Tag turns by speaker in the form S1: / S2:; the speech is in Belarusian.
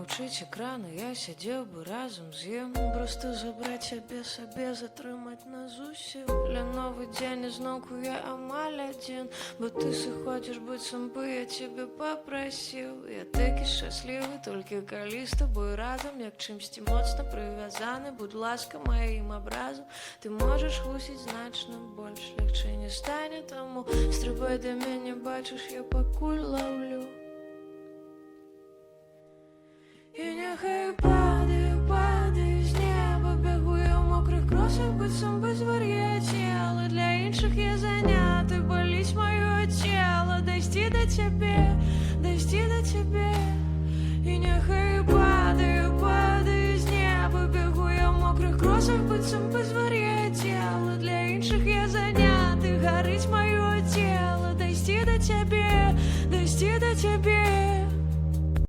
S1: маўчыць экраны, я сядзеў бы разам з ім. Просто забраць сябе сабе, затрымаць нас усім. Для новы дзень ізноўку я амаль адзін, бо ты сыходзіш быццам бы я цябе папрасіў. Я такі шчаслівы, толькі калі з табой разам, як чымсьці моцна прывязаны. Будь ласка, маім абразам ты можаш гусіць значна больш. Легчэй не стане, таму стрыбай да мяне, бачыш, я пакуль лаўлю. І няхай падаю, падаю з неба, бягу я ў мокрых кросах, быццам бы звар'яцела. Для іншых я заняты, баліць маё цела. Дайсці да цябе, дайсці да цябе. І няхай падаю, падаю з неба, бягу я ў мокрых кросах, быццам бы звар'яцела. Для іншых я заняты, гарыць маё цела. Дайсці да цябе, дайсці да цябе.